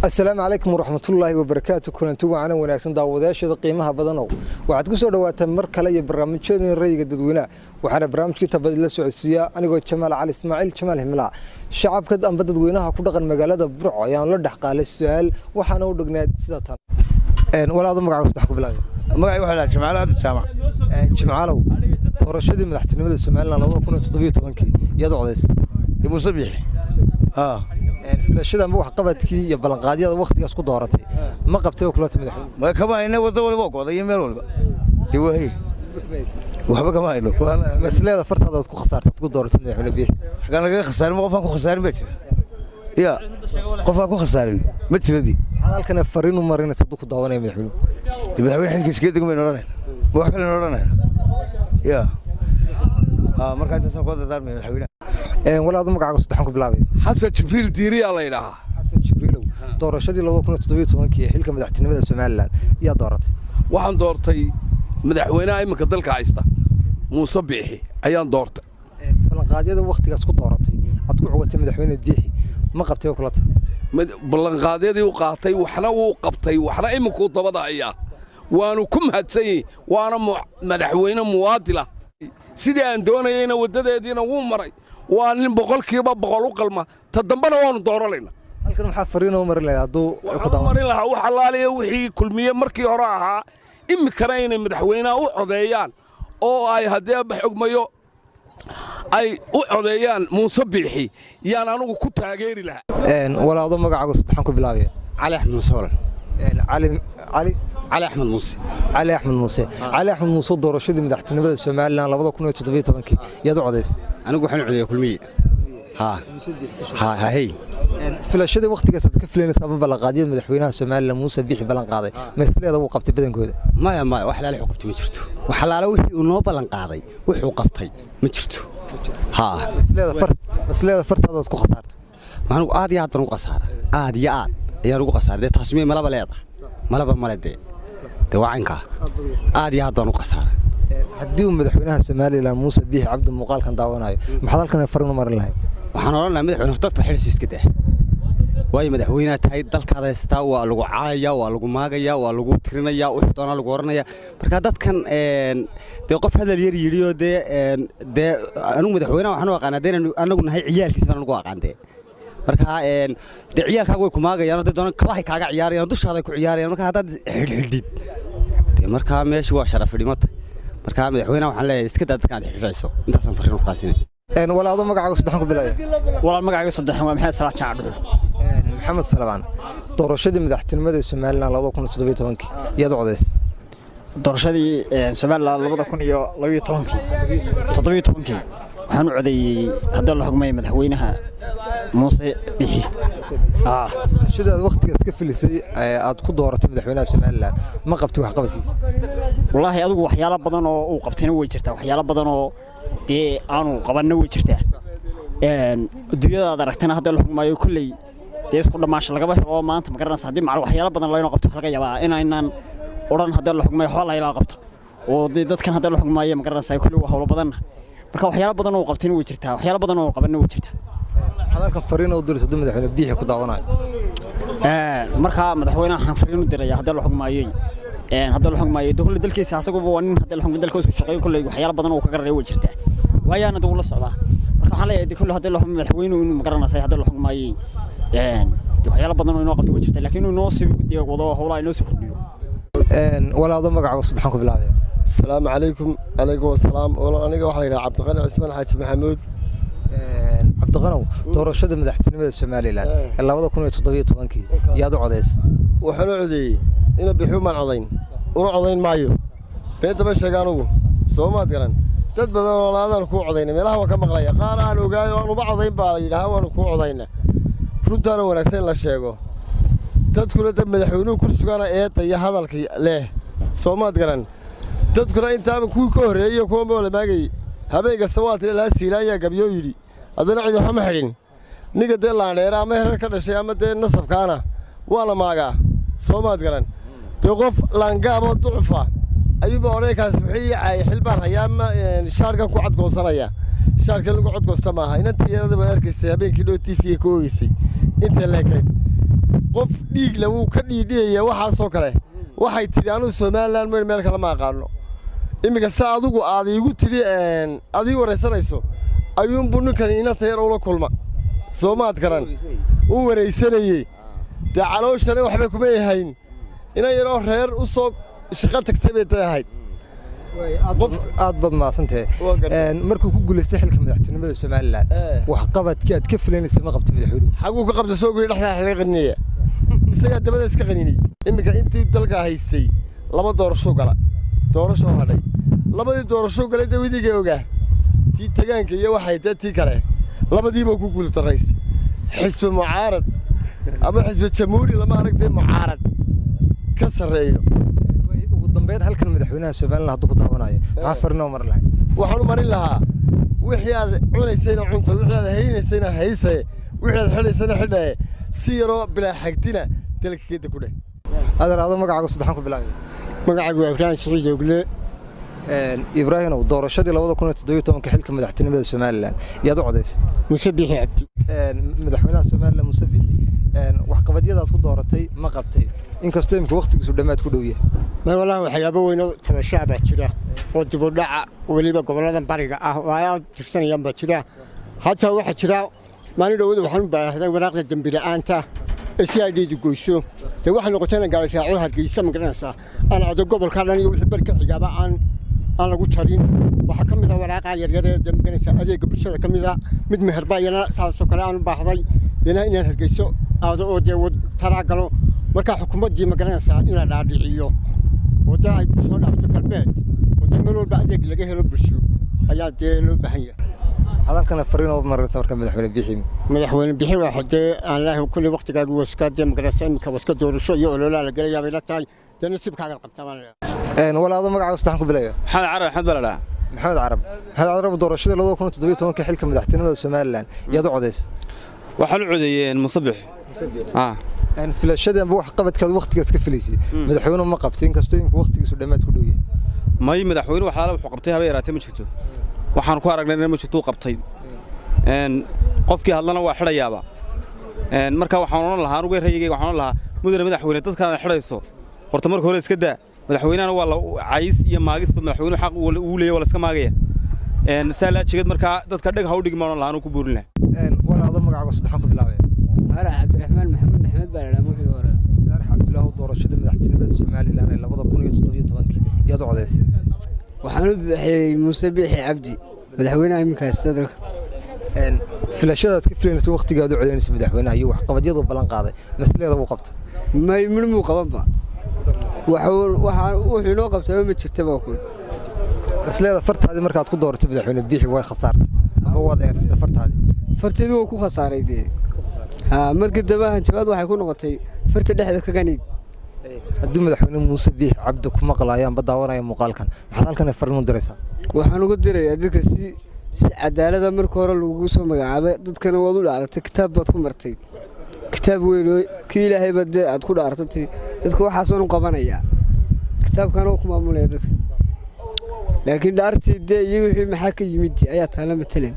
السلام عليكم ورحمة الله وبركاته. كنتوا معنا وناكسن داوداش قيمها بدنو waxaad ku soo dhawaataan mar kale iyo barnaamijyada rayga dadweynaha waxaana barnaamijka tabadila socodsiya anigoo Jamaal Ali Ismaaciil Jamaal Himla shacabka amba dadweynaha ku dhaqan magaalada Burco ayaan la dhaxqaalay su'aal waxaana u dhignayd sida tan walaalo magacaaga sax ku bilaabay magacaygu waxa la Jamaal Abdi Jaamac Jamaalow doorashadii madaxtinimada Soomaaliland 2017 iyadoo codeys Muuse Biixi filashada wax qabadkii iyo ballanqaadyada waqtigaas ku dooratay ma qabtay oo kala timid ma kama hayna wada walba go'day meel walba diiwahay waxba kama hayno mas'alada fartada ku khasaartay ku dooratay madaxweyne Biixi xagan laga khasaarin qofan ku khasaarin ma jiro ya qofan ku khasaarin ma jiradii halkan fariin u marinaysa dadku daawanaya madaxweyne xilkiisa degmay noqonay wax kale noqonay ya marka inta soo qodob darmay madaxweyne walaalo magacaaga sax ku bilaabay حسن جبريل ديري الله يرحمه حسن جبريل doorashadii 2017 xilka madaxtinimada Soomaaliland yaa dooratay waxaan doortay madaxweynaha imika dalka haysta Muuse Biixi ayaan doortay ballanqaadyada waqtigaas ku dooratay aad ku cugtay madaxweyne Biixi ma qabtay oo kulata ballanqaadyadii uu qaatay waxna uu qabtay waxna imika dabada ayaa waanu ku mahadsanay waana madaxweyne muwaadila sidii aan doonayayna wadadeediina wuu maray waa nin boqolkiiba boqol u qalma ta dambana waanu dooranayna halkan waxa fariin oo marin lahayd haduu ku daawarin lahaa waxa laaliyo wixii kulmiye markii hore ahaa imikana inay madaxweynaha u codeeyaan oo ay hadee xogmayo ay u codeeyaan Muuse Biixi yaan anigu ku taageeri lahaa walaalo magacaaga sax ku bilaabay Ali Axmed Muuse علي أحمد موسى علي أحمد موسى doorashadii madaxtinimada Soomaaliland 2017 iyadoo codeys anigu waxaan codeeyay kulmiye hay filashada waqtigaas aad ka filaynaysaa ballanqaadyada madaxweynaha Soomaaliland Muuse Biixi ballan qaaday mas'alada uu qabtay badankooda maya wax la qabtay ma jirto wax la wixii uu noo ballan qaaday wuxuu qabtay ma jirto mas'alada fartada ku khasaartay maanu aad iyo aad u khasaara aad iyo aad ayaan ugu khasaaray taasmiye malaba leedahay malaba malade wacanka aad iyo aad baan u qasaaray hadii uu madaxweynaha Soomaaliland Muuse Biixi Cabdi muuqaalkan daawanayo maxaa halkan fariin u marin lahayd waxaan oran lahaa madaxweynaha dadka xilsi iska daa way madaxweynaha tahay dalkaada istaa waa lagu caaya waa lagu maagaya waa lagu tirinaya wixii doona lagu oranaya marka dadkan qof hadal yar yiriyo anu madaxweynaha waxaan u aqaanaa anagu nahay ciyaalkiisa baan ugu aqaantay marka ciyaalkaaga way ku maagayaan oo doona kabahay kaaga ciyaarayaan dushaada ku ciyaarayaan marka hadaad xidhxidhid marka meeshu waa sharaf dhimata marka madaxweynaha waxaan leeyahay iska dadkan xidhayso intaasan fariin u qaasinay walaalo magacaaga sax ku bilaabay walaal magacaaga sax waa maxay Salaam Jaacadul maxamed Salabaan doorashadii madaxtinimada Soomaaliland 2017 iyadoo codeys doorashadii Soomaaliland 2017 waxaan u codeeyay hadda la xugmay madaxweynaha Muuse Biixi sida waqtigaas ka filisay aad ku dooratay madaxweynaha Soomaaliland ma qabtay wax qabadkiisa wallahi adigu waxyaalo badan oo uu qabtayna way jirtaa waxyaalo badan oo aanu qabanna way jirtaa adduunyada aragtana hadda la xugmayo kulay isku dhamaasho laga helo maanta ma garanaysa hadii macna waxyaalo badan la qabto laga yaabaa inaynan oran hadda la xugmayo xoolaha ila qabto oo dadkan hadda la xugmayo ma garanaysa kulay wax hawlo badan marka waxyaalo badan oo qabtayna way jirtaa waxyaalo badan oo qabanna way jirtaa hadalka fariin oo dirayso madaxweyne Biixi ku daawanayo marka madaxweynaha waxaan fariin u diray hadda la xugmaayay hadda la xugmaayay dawladda dalkiisa asagu waa nin hadda la xugmaayay dalka isku shaqeeyo kulay waxyaalo badan oo ka garay way jirtaa waayana dawladda socdaa marka waxaan leeyahay kulay hadda la xugmaayay madaxweynuhu inuu ma garanaysa hadda la xugmaayay waxyaalo badan oo inoo qabto way jirtaa laakiin inuu noo sii diyaar wado hawlaha inoo sii kordhiyo walaalo magacaaga sax ku bilaabay السلام عليكم السلام والله أنا واحد عبدالغني عثمان حاج محمود عبدالغني doorashada madaxtinimada Soomaaliland 2017 iyadoo codeys waxaan u codeeyay in Biixi ma codeyn maayo beenta ma sheegaan ugu Soomaad garan dad badan oo laadan ku codeynay meelaha waa ka maqlaya qaar aan ogaayo aan uba codeyn baa yiraahdo waan ku codeynaa runtaan wanaagsan la sheego dadkuna dad madaxweynuhu kursigaana iyo hadalka leh Soomaad garan dadkuna inta ku horeeyay kuwa la maagay habeenka sawaat ilaa siilaaya gabyo yiri adana cid waxa ma xidhin niga deelaaneera ama heer ka dhashay ama nasabkaana waa la maagaa Soomaad garan qof laangaabo duufa ayuba oreekaas wixii ay xilbaan hayaama shaarkan ku cad goosanaya shaarkan lagu cod goosta maaha inta iyada ba arkaysa habeenkii TV ka ooysay inta leeyahay qof dhiig la wuu ka dhiidhiyaya waxaasoo kale waxay tidhi anugu somalilan meel kale ma aqaano iminka se adigu aad iigu tidhi adii waraysanayso ayuunbuu ninkani inanta yar ula kulma soo maad garan u waraysanayey dee calooshana waxbay kuma yahayn inan yaroo reer u soo shaqo tagtay bay tay ahayd aad baad mahadsantahay markuu ku guulaystay xilka madaxtinimada somalilan waxqabadkii aad ka filaynaysa ma qabtay madaxweynuhu xaguu ka qabta soo guri dhexdaa laga qaninaya isagaa dabada iska qaninay iminka intii dalka haystay 2 doorasho gala doorasho hadhay 2 doorasho galay dawidiga ogaa tii tagaanka iyo waxay dadtii kale 2diiba ku guultarays xisbi mucaarad ama xisbi jamhuuri lama aragtay mucaarad ka sareeyo ugu dambeyn halkan madaxweynaha somalilan hadduu ku daawanayo maxaa farnoo mar lahay waxaan u marin lahaa wixii aad cunaysayna cunta wixii aad haynaysayna haysay wixii aad xidhaysayna xidhaye si yaroo bilaa xagtina dalkeeda ku dheh adeeraado magacaaga saddexan ku bilaabay magacaagu waa Ibrahim Saciid Ogle Ibrahim oo doorashadii 2017 xilka madaxtinimada somalilan yaad u codeysay Musabixi Abdi madaxweynaha somalilan Musabixi waxqabadyada aad ku dooratay ma qabtay inkastoo imka waqtigiisu dhamaad ku dhow yahay ma walahi waxyaabo weyn oo tabashaaba jira oo dib u dhaca waliba gobolada bariga ah oo ay tirsanayaan ba jira hatta waxa jira maalin dhawada waxaan u baahday waraaqda dambi la'aanta SID goysho de waxa noqotay gaashaacada Hargeysa ma garanaysaa ana ado gobolka dhan iyo wixii barka xigaaba aan lagu tarin waxa kamid ah waraaqa yar yar ee dambiganaysa adeega bulshada kamid ah mid meherbaayana saasoo kale aan u baahday inaan Hargeyso aado oo de wad taraagalo marka xukuumadii ma garanaysaa in la dhaadhiciyo wada ay soo dhaafto galbeed wada meel walba adeeg laga helo bulsho ayaa dee loo baahan yahay hadalkana fariino mararta marka madaxweyne bixi waa hadee aan laahay kulli waqtigaagu waska de ma garanaysaa imka waska doorasho iyo ololaha la galaya bay la tahay de nasiibkaaga qabtaan walaalo magacaaga saddexan ku bilaabay maxamed Balala maxamed carab doorashada 2017 xilka madaxtinimada somalilan yaad u codeysay waxaan u codeeyeen Musabix filashada amba wax qabadkaad waqtigaas ka filaysay madaxweynuhu ma qabtay inkastoo imka waqtigiisu dhamaad ku dhow yahay may madaxweynuhu waxa la wuxuu qabtay haba yaraatay ma jirto waxaan ku aragnay in ma jirto qabtay qofkii hadlana waa xirayaaba marka waxaan oran lahaa ugu reeyay waxaan lahaa mudane madaxweyne dadka xirayso horta marka hore iska daa madaxweynahana waa la cays iyo maagisba madaxweynuhu xaq uu leeyahay wala iska maagaya saala jigad marka dadka dhag ha u dhigmaan lahaan ku buurin lahaa walaalo magacaaga saddexan ku bilaabay Arax Abdiraxmaan Maxamed Axmed Balala markii hore Arax Abdullah doorashada madaxtinimada somalilan ee 2017 yaad u codeysay waxaan u bixiyay Musabixi Abdi madaxweynaha imkaas dalka filashadaad ka filaysay waqtigaad u codeysay madaxweynaha iyo waxqabadyada balan qaaday mas'alada uu qabtay may midnimo qabanba wuxuu inoo qabtay ma jirta ba ku mas'alada fartaadi markaad ku dooratay madaxweyne bixi way khasaartay ama waad eertay fartaadi wuu ku khasaaray markii dabahan jawaad waxay ku noqotay farta dhexda ka qaniid haddii madaxweyne Muuse Biixi Cabdi ku maqlaayaan badaawanaya muuqaalkan maxaad halkan fariin u diraysaa waxaan ugu dirayaa dadka si cadaalad markii hore lagu soo magacaabay dadkana waad u dhaaratay kitaab baad ku martay kitaab weyn oo kii Ilaahay baad aad ku dhaaratay dadka waxa soo qabanaya kitaabkan oo ku maamulaya dadka laakiin dhaartii iyagu wixii maxaa ka yimid ayaa taala matalan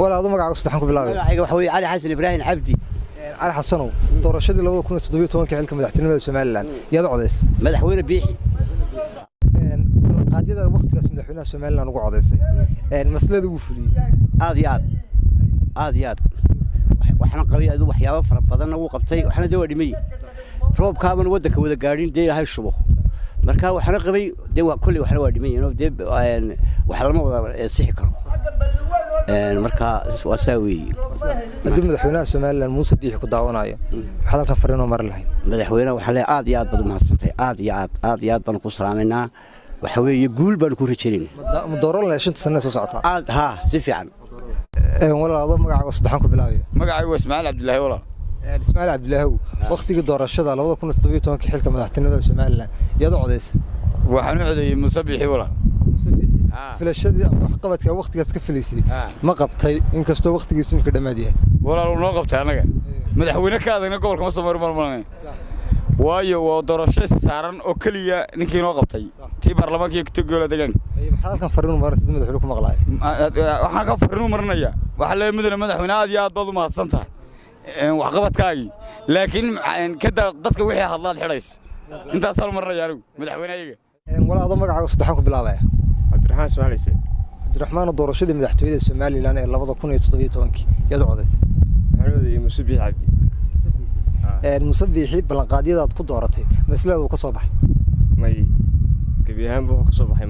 walaalo magacaaga saddexan ku bilaabay magacayga waxa weeye Ali Xasan Ibrahim Abdi على حسنو doorashadii 2017 xilka madaxtinimada Soomaaliland yaad codeysay madaxweyne Biixi qaadida waqtigaas madaxweynaha Soomaaliland ugu codeysay mas'alada uu fuliyay aad waxaan qabay adu waxyaabo fara badan uu qabtay waxna dawaa dhimay roobkaaban wadanka wada gaadhin dee Ilaahay shubo marka waxaan qabay dee kulli waxna waa dhimay inuu dee wax lama wada sixi karo marka waa saawi hadii madaxweynaha Soomaaliland Muuse Biixi ku daawanayo waxa halka fariino mar lahayd madaxweynaha waxa la aad iyo aad bad mahadsantahay aad iyo aad baan ku salaameynaa waxa weeye guul baan ku rajaynaynaa mudooran la 5 sano soo socota si fiican walaalo magacaaga saddexan ku bilaabay magacaygu Ismaaciil Cabdullaahi walaal Ismaaciil Cabdullaahi waqtiga doorashada 2017 xilka madaxtinimada Soomaaliland yaad codeysay waxaan u codeeyay Muuse Biixi walaal filashadii waxqabadka waqtigaas ka filaysay ma qabtay inkastoo waqtigiisu ka dhamaad yahay walaal noo qabtay anaga madaxweyne ka adagna gobolka ma soo marmarnay waayo waa doorasho saaran oo kaliya ninkii noo qabtay tii baarlamaankii ku tagool deegaanka maxaa halkan fariin martay madaxweyne ku maqlaay waxaan ka fariin marnaya waxa la mudane madaxweyne aad iyo aad baad u mahadsantahay waxqabadkaagi laakiin kada dadka wixii hadlaad xidhays intaas hal marnay anigu madaxweynaha walaalo magacaaga saddexan ku bilaabaya cabdiraxmaan Ismaaciil cabdiraxmaan doorashadii madaxtooyada Soomaaliland ee 2017 iyadoo codays waxaan oday Musabiix Cabdi Musabiixi ballanqaadyada aad ku dooratay maslada uu ka soo baxay may gabiyahan buu ka soo baxay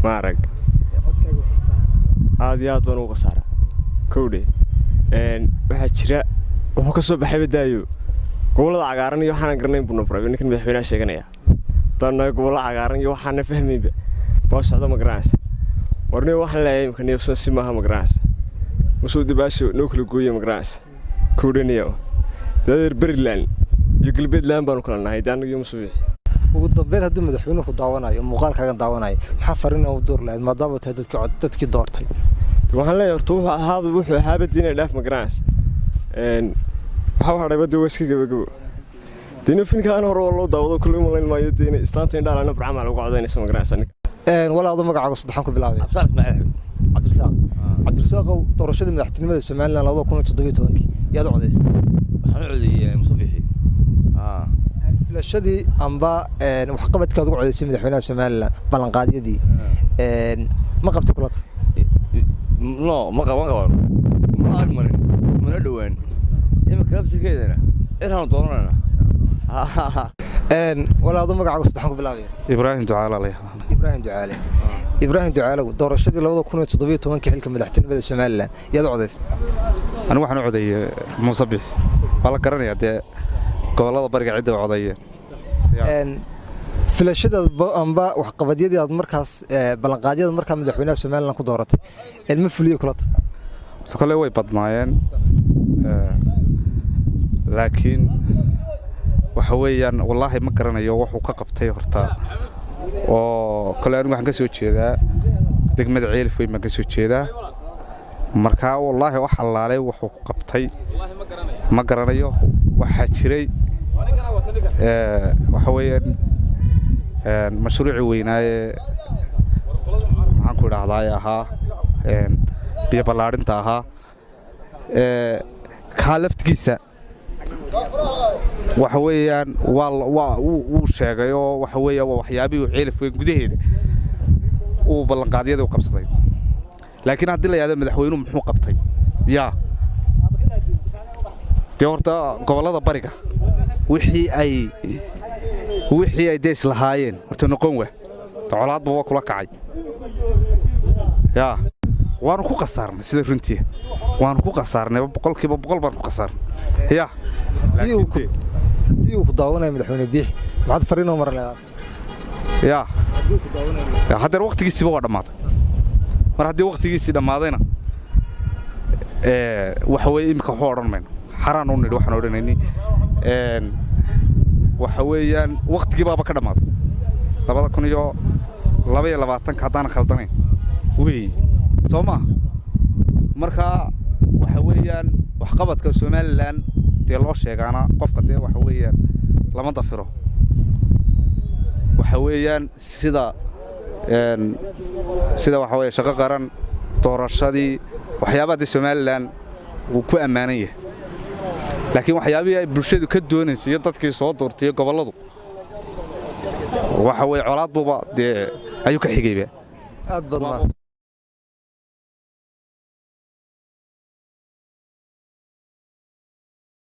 maarag aad iyo aad baan uga saara kowdhe waxa jira wuxuu ka soo baxay badaayo gobolada cagaaran iyo waxaan garanay buu nabray ninkan madaxweynaha sheeganaya tan gobolada cagaaran iyo waxaan fahmayba baa socdo magaraas warnay wax leeyahay kan iyo si maaha magaraas wuxuu dibaasho noo kala gooyay magaraas kowdhaniyo dadar Bariland iyo galbeedland baan kala nahay daan iyo Musabiix ugu dambeyn haddii madaxweynuhu daawanayo muuqaalkaaga daawanayo maxaa fariin u door lahayd maadaama tahay dadkii doortay waxaan leeyahay horta wuxuu ahaa diinay dhaaf magaraas waxa waxa dhibada weeska gabagabo diina finkaan hore loo daawado kullu malayn maayo diina islaanta indhaana barnaamij lagu codeynayso magaraas walaalo magacaaga saddexan ku bilaabay cabdirasaaq doorashadii madaxtinimada Soomaaliland 2017 iyadoo codeys waxaan codeeyay Musabiixi filashadii amba wax qabadkaad ugu codeysay madaxweynaha Soomaaliland ballanqaadyadii ma qabtay kulata no ma qaban ma agmarin ma dhawaan imika laftigeedana iraan doonana walaalo magacaaga saddexan ku bilaabay Ibrahim Ducaale Ibrahim Ducaale doorashadii 2017 xilka madaxtinimada Soomaaliland iyadoo codeys anigu waxaan u codeeyay Musabiix bala garanaya de gobolada bariga cid oo codeeyay filashada amba wax qabadyadii aad markaas ballanqaadyada markaa madaxweynaha Soomaaliland ku dooratay ma fuliyo kulata kale way badnaayeen laakiin waxa weeyaan wallahi ma garanayo wuxuu ka qabtay horta oo kale anigu waxaan ka soo jeedaa degmada Ceelif weyn ma ka soo jeedaa marka wallahi wax allaalay wuxuu qabtay ma garanayo waxa jiray waxa weeyaan mashruuci weynaaye maxaan ku idhaahdaa ahaa biyo ballaarinta ahaa ka laftigiisa waxa weeyaan uu sheegay oo waxa weeyaan waxyaabihii Ceelif weyn gudaheeda uu ballanqaadyada u qabsaday laakiin haddii la yiraahdo madaxweynuhu muxuu qabtay yaa horta gobolada bariga wixii ay dees lahaayeen horta noqon waa colaadba waa kula kacay yaa waanu ku qasaarnay sida runtii waanu ku qasaarnay boqolkiiba boqol baan ku qasaarnay yaa haddii uu ku daawanayo madaxweyne biix maxaad fariin oo maran leedahay yaa hadda waqtigiisiiba waa dhammaaday mar haddii waqtigiisii dhammaadayna waxa weeye imika waxu odhan mayno xaraan u nidhi waxaan odhanayni waxa weeyaan waqtigii baaba ka dhammaaday 2022 haddaan khaldanayn wey soo maaha marka waxa weeyaan waxqabadka Soomaaliland dee loo sheegaana qofka dee waxa weeyaan lama dafiro waxa weeyaan sida waxa weeye shaqo qaran doorashadii waxyaabaha Soomaaliland uu ku amaanan yahay laakiin waxyaabihii ay bulshadu ka doonaysay iyo dadkii soo doortay goboladu waxa weeye colaad buuba dee ayuu ka xigayba aad badan